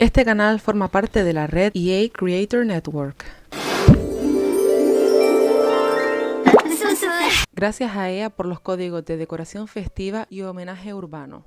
Este canal forma parte de la red EA Creator Network. Gracias a EA por los códigos de decoración festiva y homenaje urbano.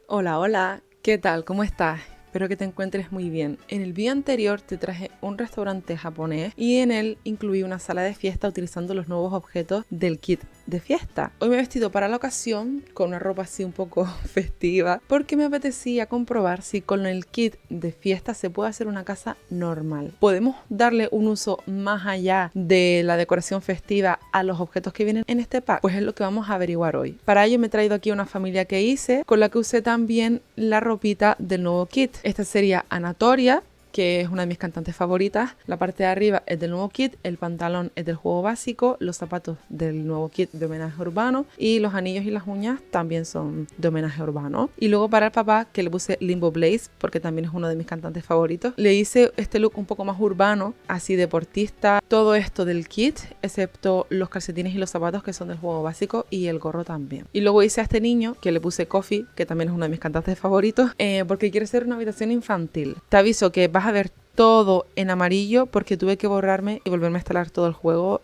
Hola, ¿qué tal? ¿Cómo estás? Espero que te encuentres muy bien. En el vídeo anterior te traje un restaurante japonés y en él incluí una sala de fiesta utilizando los nuevos objetos del kit de fiesta. Hoy me he vestido para la ocasión con una ropa así un poco festiva porque me apetecía comprobar si con el kit de fiesta se puede hacer una casa normal. ¿Podemos darle un uso más allá de la decoración festiva a los objetos que vienen en este pack? Pues es lo que vamos a averiguar hoy. Para ello me he traído aquí una familia que hice, con la que usé también la ropita del nuevo kit. Esta sería Anatolia, que es una de mis cantantes favoritas. La parte de arriba es del nuevo kit, el pantalón es del juego básico, los zapatos del nuevo kit de homenaje urbano y los anillos y las uñas también son de homenaje urbano. Y luego para el papá, que le puse Limbo Blaze, porque también es uno de mis cantantes favoritos, le hice este look un poco más urbano, así deportista. Todo esto del kit, excepto los calcetines y los zapatos que son del juego básico y el gorro también. Y luego hice a este niño, que le puse Coffee, que también es uno de mis cantantes favoritos, porque quiere ser una habitación infantil. Te aviso que vas a ver todo en amarillo porque tuve que borrarme y volverme a instalar todo el juego.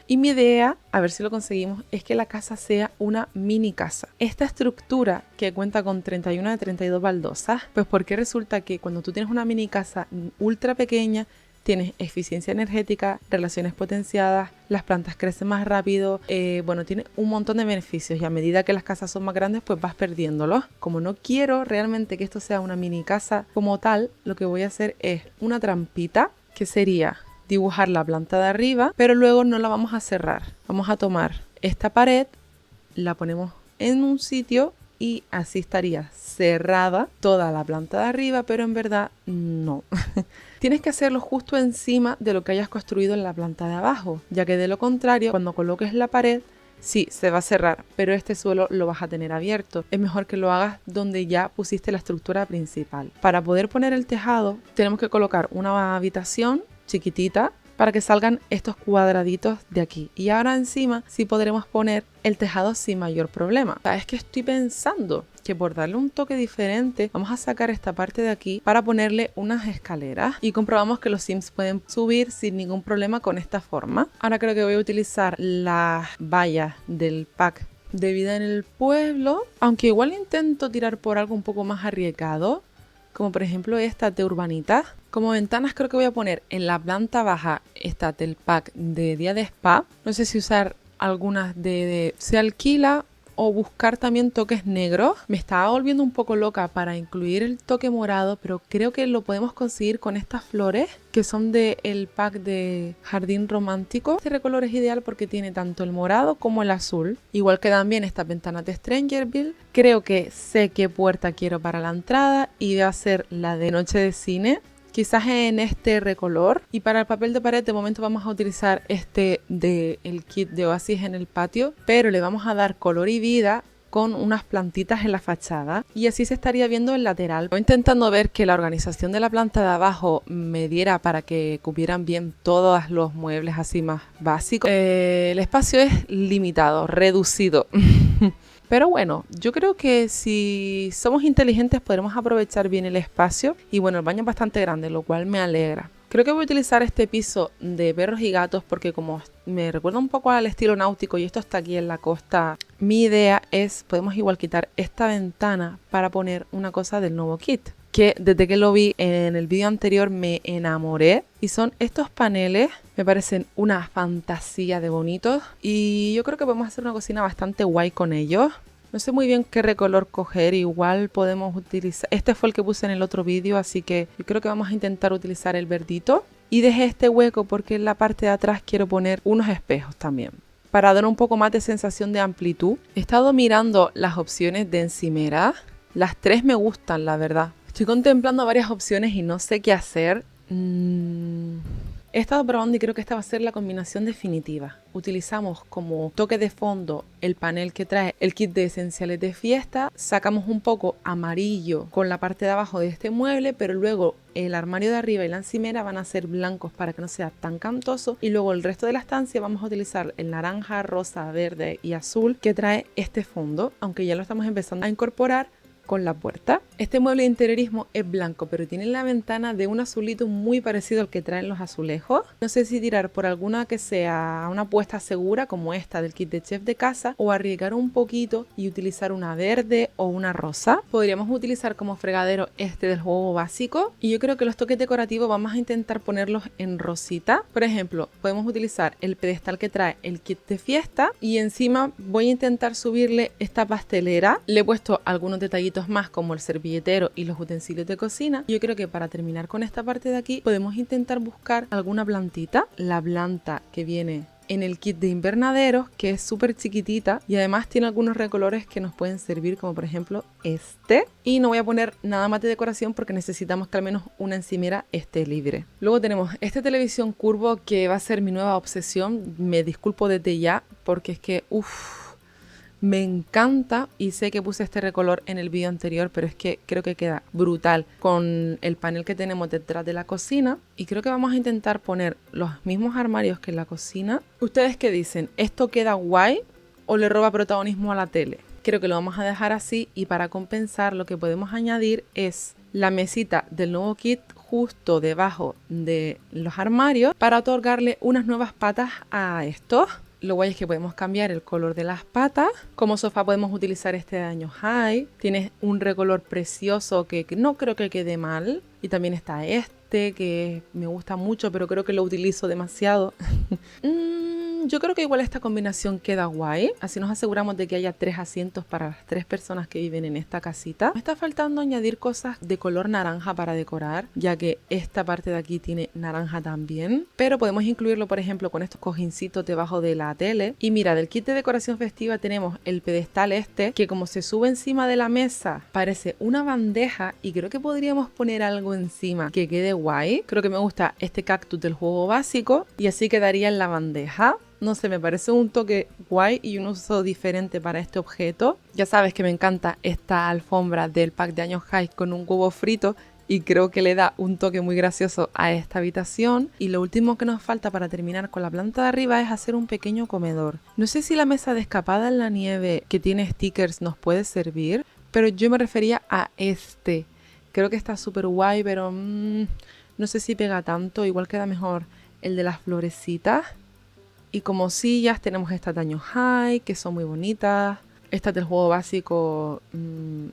Y mi idea, a ver si lo conseguimos, es que la casa sea una mini casa. Esta estructura que cuenta con 31 de 32 baldosas, pues porque resulta que cuando tú tienes una mini casa ultra pequeña, tienes eficiencia energética, relaciones potenciadas, las plantas crecen más rápido, tiene un montón de beneficios y a medida que las casas son más grandes pues vas perdiéndolos. Como no quiero realmente que esto sea una mini casa como tal, lo que voy a hacer es una trampita que sería dibujar la planta de arriba, pero luego no la vamos a cerrar. Vamos a tomar esta pared, la ponemos en un sitio y así estaría cerrada toda la planta de arriba, pero en verdad no. Tienes que hacerlo justo encima de lo que hayas construido en la planta de abajo, ya que de lo contrario, cuando coloques la pared, sí, se va a cerrar, pero este suelo lo vas a tener abierto. Es mejor que lo hagas donde ya pusiste la estructura principal. Para poder poner el tejado, tenemos que colocar una habitación chiquitita para que salgan estos cuadraditos de aquí. Y ahora encima sí podremos poner el tejado sin mayor problema. Es que estoy pensando que por darle un toque diferente vamos a sacar esta parte de aquí para ponerle unas escaleras y comprobamos que los Sims pueden subir sin ningún problema con esta forma. Ahora creo que voy a utilizar las vallas del pack de vida en el pueblo, aunque igual intento tirar por algo un poco más arriesgado, como por ejemplo esta de Urbanita. Como ventanas creo que voy a poner en la planta baja esta del pack de día de spa. No sé si usar algunas de se alquila o buscar también toques negros. Me estaba volviendo un poco loca para incluir el toque morado, pero creo que lo podemos conseguir con estas flores que son del pack de jardín romántico. Este recolor es ideal porque tiene tanto el morado como el azul. Igual que también estas ventanas de Strangerville. Creo que sé qué puerta quiero para la entrada y va a ser la de noche de cine. Quizás en este recolor. Y para el papel de pared de momento vamos a utilizar este del kit de Oasis en el patio, pero le vamos a dar color y vida con unas plantitas en la fachada y así se estaría viendo el lateral. Estoy intentando ver que la organización de la planta de abajo me diera para que cupieran bien todos los muebles así más básicos. El espacio es limitado, reducido. Pero bueno, yo creo que si somos inteligentes podremos aprovechar bien el espacio. Y bueno, el baño es bastante grande, lo cual me alegra. Creo que voy a utilizar este piso de perros y gatos porque como me recuerda un poco al estilo náutico y esto está aquí en la costa, mi idea es, podemos igual quitar esta ventana para poner una cosa del nuevo kit, que desde que lo vi en el vídeo anterior me enamoré. Y son estos paneles, me parecen una fantasía de bonitos. Y yo creo que podemos hacer una cocina bastante guay con ellos. No sé muy bien qué recolor coger, igual podemos utilizar... Este fue el que puse en el otro vídeo, así que yo creo que vamos a intentar utilizar el verdito. Y dejé este hueco porque en la parte de atrás quiero poner unos espejos también, para dar un poco más de sensación de amplitud. He estado mirando las opciones de encimera. Las tres me gustan, la verdad. Estoy contemplando varias opciones y no sé qué hacer. He estado probando y creo que esta va a ser la combinación definitiva. Utilizamos como toque de fondo el panel que trae el kit de esenciales de fiesta. Sacamos un poco amarillo con la parte de abajo de este mueble, pero luego el armario de arriba y la encimera van a ser blancos para que no sea tan cantoso. Y luego el resto de la estancia vamos a utilizar el naranja, rosa, verde y azul que trae este fondo, aunque ya lo estamos empezando a incorporar con la puerta. Este mueble de interiorismo es blanco, pero tiene la ventana de un azulito muy parecido al que traen los azulejos. No sé si tirar por alguna que sea una apuesta segura como esta del kit de chef de casa o arriesgar un poquito y utilizar una verde o una rosa. Podríamos utilizar como fregadero este del juego básico y yo creo que los toques decorativos vamos a intentar ponerlos en rosita. Por ejemplo, podemos utilizar el pedestal que trae el kit de fiesta y encima voy a intentar subirle esta pastelera. Le he puesto algunos detallitos más como el servilletero y los utensilios de cocina. Yo creo que para terminar con esta parte de aquí podemos intentar buscar alguna plantita. La planta que viene en el kit de invernaderos, que es súper chiquitita y además tiene algunos recolores que nos pueden servir, como por ejemplo este. Y no voy a poner nada más de decoración porque necesitamos que al menos una encimera esté libre. Luego tenemos este televisión curvo que va a ser mi nueva obsesión. Me disculpo desde ya porque es que me encanta y sé que puse este recolor en el vídeo anterior, pero es que creo que queda brutal con el panel que tenemos detrás de la cocina y creo que vamos a intentar poner los mismos armarios que en la cocina. ¿Ustedes qué dicen? ¿Esto queda guay o le roba protagonismo a la tele? Creo que lo vamos a dejar así y para compensar lo que podemos añadir es la mesita del nuevo kit justo debajo de los armarios para otorgarle unas nuevas patas a estos. Lo guay es que podemos cambiar el color de las patas. Como sofá podemos utilizar este de año high. Tiene un recolor precioso que no creo que quede mal. Y también está este que me gusta mucho, pero creo que lo utilizo demasiado. Yo creo que igual esta combinación queda guay. Así nos aseguramos de que haya 3 asientos para las 3 personas que viven en esta casita. Me está faltando añadir cosas de color naranja para decorar, ya que esta parte de aquí tiene naranja también. Pero podemos incluirlo, por ejemplo, con estos cojincitos debajo de la tele. Y mira, del kit de decoración festiva tenemos el pedestal este, que como se sube encima de la mesa, parece una bandeja y creo que podríamos poner algo encima que quede guay. Creo que me gusta este cactus del juego básico y así quedaría en la bandeja. No sé, me parece un toque guay y un uso diferente para este objeto. Ya sabes que me encanta esta alfombra del pack de años high con un huevo frito y creo que le da un toque muy gracioso a esta habitación. Y lo último que nos falta para terminar con la planta de arriba es hacer un pequeño comedor. No sé si la mesa de escapada en la nieve que tiene stickers nos puede servir, pero yo me refería a este. Creo que está súper guay, pero no sé si pega tanto. Igual queda mejor el de las florecitas. Y como sillas tenemos estas de año high, que son muy bonitas. Estas del juego básico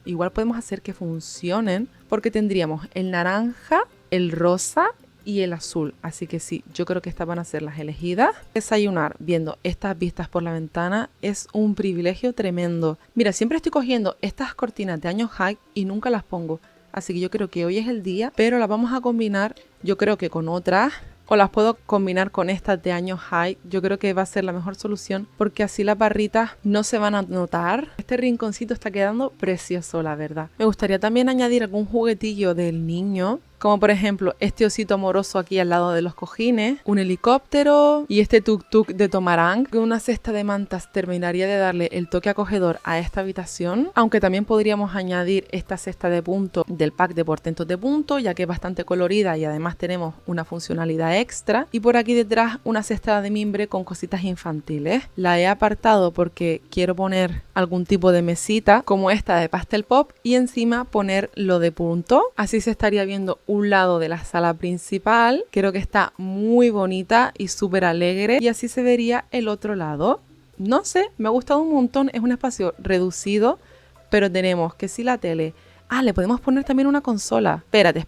igual podemos hacer que funcionen, porque tendríamos el naranja, el rosa y el azul. Así que sí, yo creo que estas van a ser las elegidas. Desayunar viendo estas vistas por la ventana es un privilegio tremendo. Mira, siempre estoy cogiendo estas cortinas de año high y nunca las pongo. Así que yo creo que hoy es el día, pero las vamos a combinar yo creo que con otras. O las puedo combinar con estas de año high. Yo creo que va a ser la mejor solución porque así las barritas no se van a notar. Este rinconcito está quedando precioso, la verdad. Me gustaría también añadir algún juguetillo del niño, como por ejemplo este osito amoroso aquí al lado de los cojines, un helicóptero y este tuk-tuk de Tomarang. Una cesta de mantas terminaría de darle el toque acogedor a esta habitación, aunque también podríamos añadir esta cesta de punto del pack de portentos de punto, ya que es bastante colorida y además tenemos una funcionalidad extra. Y por aquí detrás una cesta de mimbre con cositas infantiles. La he apartado porque quiero poner algún tipo de mesita como esta de pastel pop y encima poner lo de punto. Así se estaría viendo un lado de la sala principal. Creo que está muy bonita y súper alegre y así se vería el otro lado. No sé, me ha gustado un montón. Es un espacio reducido, pero tenemos que si la tele... le podemos poner también una consola. Espérate.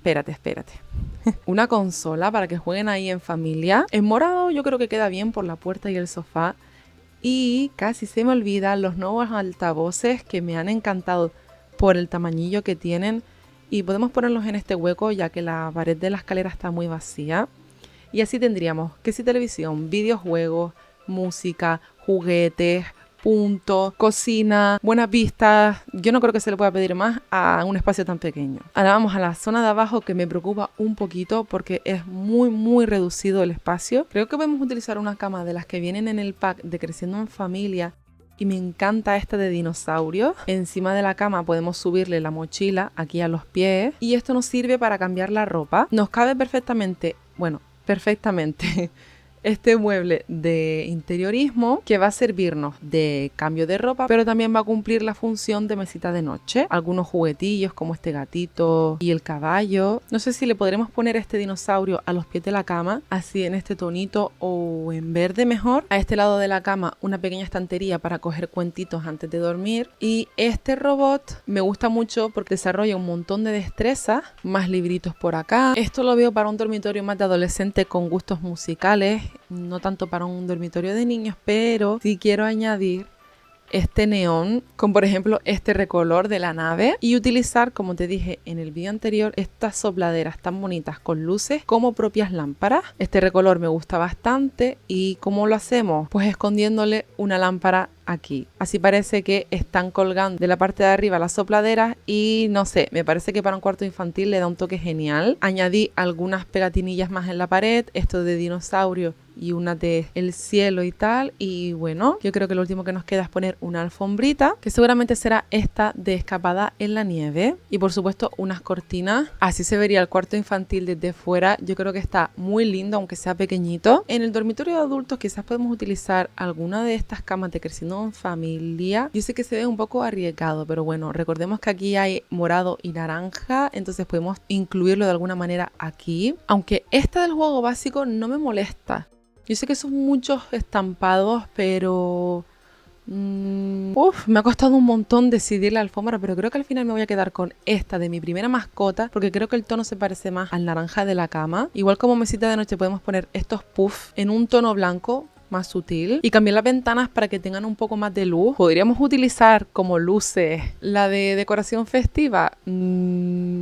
Una consola para que jueguen ahí en familia. En morado yo creo que queda bien por la puerta y el sofá. Y casi se me olvida los nuevos altavoces que me han encantado por el tamañillo que tienen. Y podemos ponerlos en este hueco ya que la pared de la escalera está muy vacía. Y así tendríamos que si televisión, videojuegos, música, juguetes, punto, cocina, buenas vistas. Yo no creo que se le pueda pedir más a un espacio tan pequeño. Ahora vamos a la zona de abajo que me preocupa un poquito porque es muy reducido el espacio. Creo que podemos utilizar una cama de las que vienen en el pack de Creciendo en Familia. Y me encanta esta de dinosaurio. Encima de la cama podemos subirle la mochila aquí a los pies. Y esto nos sirve para cambiar la ropa. Nos cabe perfectamente, este mueble de interiorismo que va a servirnos de cambio de ropa, pero también va a cumplir la función de mesita de noche. Algunos juguetillos como este gatito y el caballo. No sé si le podremos poner este dinosaurio a los pies de la cama, así en este tonito o en verde mejor. A este lado de la cama una pequeña estantería para coger cuentitos antes de dormir. Y este robot me gusta mucho porque desarrolla un montón de destreza, más libritos por acá. Esto lo veo para un dormitorio más de adolescente con gustos musicales, no tanto para un dormitorio de niños, pero sí quiero añadir este neón, con por ejemplo este recolor de la nave, y utilizar, como te dije en el vídeo anterior, estas sopladeras tan bonitas con luces como propias lámparas. Este recolor me gusta bastante. ¿Y cómo lo hacemos? Pues escondiéndole una lámpara aquí. Así parece que están colgando de la parte de arriba las sopladeras y no sé, me parece que para un cuarto infantil le da un toque genial. Añadí algunas pegatinillas más en la pared, esto de dinosaurio y una de el cielo y tal, y bueno, yo creo que lo último que nos queda es poner una alfombrita, que seguramente será esta de escapada en la nieve, y por supuesto unas cortinas. Así se vería el cuarto infantil desde fuera. Yo creo que está muy lindo aunque sea pequeñito. En el dormitorio de adultos quizás podemos utilizar alguna de estas camas de Creciendo en Familia. Yo sé que se ve un poco arriesgado, pero bueno, recordemos que aquí hay morado y naranja, entonces podemos incluirlo de alguna manera aquí, aunque esta del juego básico no me molesta. Yo sé que son muchos estampados, pero me ha costado un montón decidir la alfombra, pero creo que al final me voy a quedar con esta de mi primera mascota, porque creo que el tono se parece más al naranja de la cama. Igual como mesita de noche podemos poner estos puffs en un tono blanco más sutil y cambiar las ventanas para que tengan un poco más de luz. Podríamos utilizar como luces la de decoración festiva.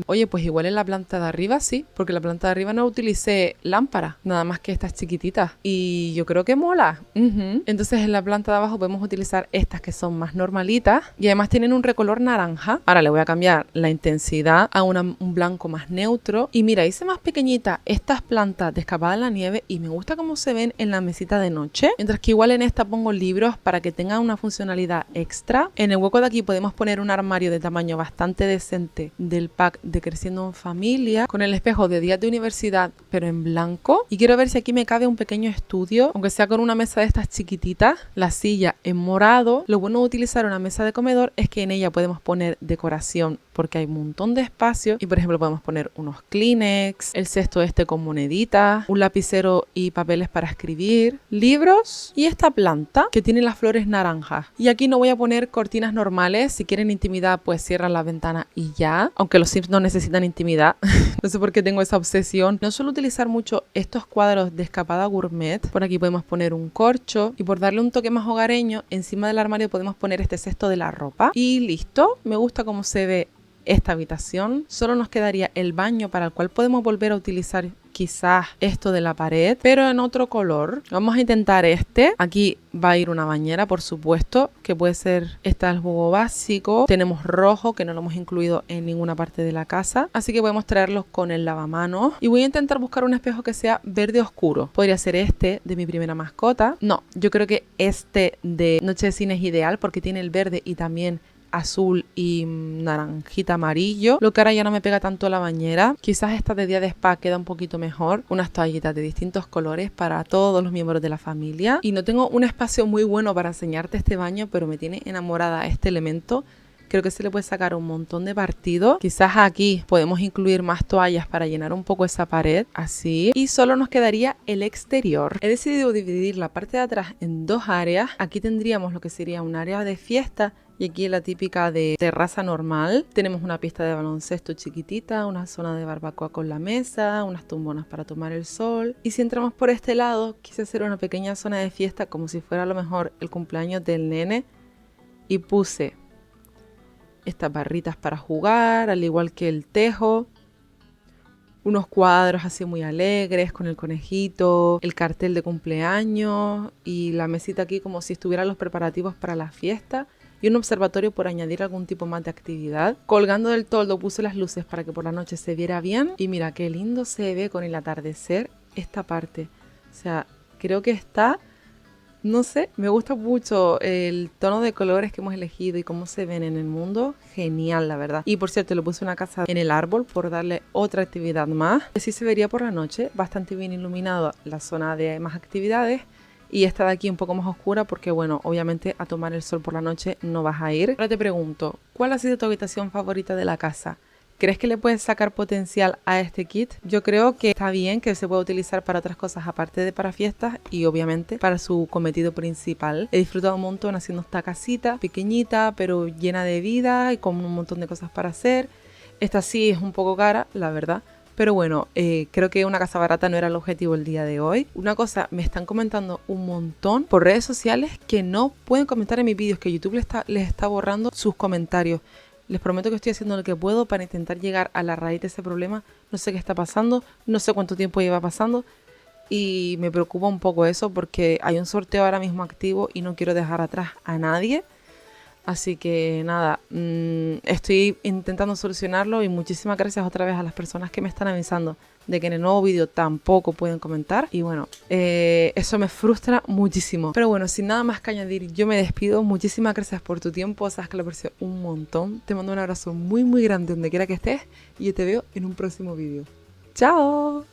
Oye, pues igual en la planta de arriba sí, porque en la planta de arriba no utilicé lámpara, nada más que estas chiquititas, y yo creo que mola. Entonces en la planta de abajo podemos utilizar estas que son más normalitas y además tienen un recolor naranja. Ahora le voy a cambiar la intensidad a un blanco más neutro, y mira, hice más pequeñita estas plantas de escapada en la nieve y me gusta cómo se ven en la mesita de noche. Mientras que igual en esta pongo libros para que tengan una funcionalidad extra. En el hueco de aquí podemos poner un armario de tamaño bastante decente del pack de Creciendo en Familia, con el espejo de días de universidad pero en blanco, y quiero ver si aquí me cabe un pequeño estudio, aunque sea con una mesa de estas chiquititas, la silla en morado. Lo bueno de utilizar una mesa de comedor es que en ella podemos poner decoración porque hay un montón de espacio, y por ejemplo podemos poner unos Kleenex, el cesto este con moneditas, un lapicero y papeles para escribir, libros y esta planta que tiene las flores naranjas. Y aquí no voy a poner cortinas normales. Si quieren intimidad pues cierran la ventana y ya, aunque los Sims no necesitan intimidad. No sé por qué tengo esa obsesión. No suelo utilizar mucho estos cuadros de escapada gourmet. Por aquí podemos poner un corcho, y por darle un toque más hogareño encima del armario podemos poner este cesto de la ropa y listo. Me gusta cómo se ve esta habitación. Solo nos quedaría el baño, para el cual podemos volver a utilizar quizás esto de la pared, pero en otro color. Vamos a intentar este. Aquí va a ir una bañera, por supuesto, que puede ser esta del juego básico. Tenemos rojo, que no lo hemos incluido en ninguna parte de la casa, así que podemos traerlos con el lavamanos. Y voy a intentar buscar un espejo que sea verde oscuro. Podría ser este de mi primera mascota. No, yo creo que este de Noche de Cine es ideal porque tiene el verde y también azul y naranjita amarillo, lo que ahora ya no me pega tanto a la bañera. Quizás esta de día de spa queda un poquito mejor, unas toallitas de distintos colores para todos los miembros de la familia. Y no tengo un espacio muy bueno para enseñarte este baño, pero me tiene enamorada este elemento. Creo que se le puede sacar un montón de partido. Quizás aquí podemos incluir más toallas para llenar un poco esa pared, así. Y solo nos quedaría el exterior. He decidido dividir la parte de atrás en dos áreas. Aquí tendríamos lo que sería un área de fiesta y aquí la típica de terraza normal. Tenemos una pista de baloncesto chiquitita, una zona de barbacoa con la mesa, unas tumbonas para tomar el sol. Y si entramos por este lado, quise hacer una pequeña zona de fiesta como si fuera a lo mejor el cumpleaños del nene. Y puse estas barritas para jugar, al igual que el tejo. Unos cuadros así muy alegres con el conejito, el cartel de cumpleaños y la mesita aquí como si estuvieran los preparativos para la fiesta. Y un observatorio por añadir algún tipo más de actividad. Colgando del toldo puse las luces para que por la noche se viera bien. Y mira qué lindo se ve con el atardecer esta parte. O sea, creo que está No sé, me gusta mucho el tono de colores que hemos elegido y cómo se ven en el mundo. Genial, la verdad. Y por cierto, le puse una casa en el árbol por darle otra actividad más. Así se vería por la noche, bastante bien iluminado la zona de más actividades. Y esta de aquí un poco más oscura porque, bueno, obviamente a tomar el sol por la noche no vas a ir. Ahora te pregunto, ¿cuál ha sido tu habitación favorita de la casa? ¿Crees que le puedes sacar potencial a este kit? Yo creo que está bien, que se puede utilizar para otras cosas aparte de para fiestas y obviamente para su cometido principal. He disfrutado un montón haciendo esta casita pequeñita pero llena de vida y con un montón de cosas para hacer. Esta sí es un poco cara, la verdad. Pero bueno, creo que una casa barata no era el objetivo el día de hoy. Una cosa, me están comentando un montón por redes sociales que no pueden comentar en mis vídeos, que YouTube les está borrando sus comentarios. Les prometo que estoy haciendo lo que puedo para intentar llegar a la raíz de ese problema. No sé qué está pasando, no sé cuánto tiempo lleva pasando y me preocupa un poco eso porque hay un sorteo ahora mismo activo y no quiero dejar atrás a nadie. Así que nada, estoy intentando solucionarlo y muchísimas gracias otra vez a las personas que me están avisando de que en el nuevo vídeo tampoco pueden comentar. Y bueno, eso me frustra muchísimo. Pero bueno, sin nada más que añadir, yo me despido. Muchísimas gracias por tu tiempo, sabes que lo aprecio un montón. Te mando un abrazo muy muy grande donde quiera que estés y yo te veo en un próximo vídeo. ¡Chao!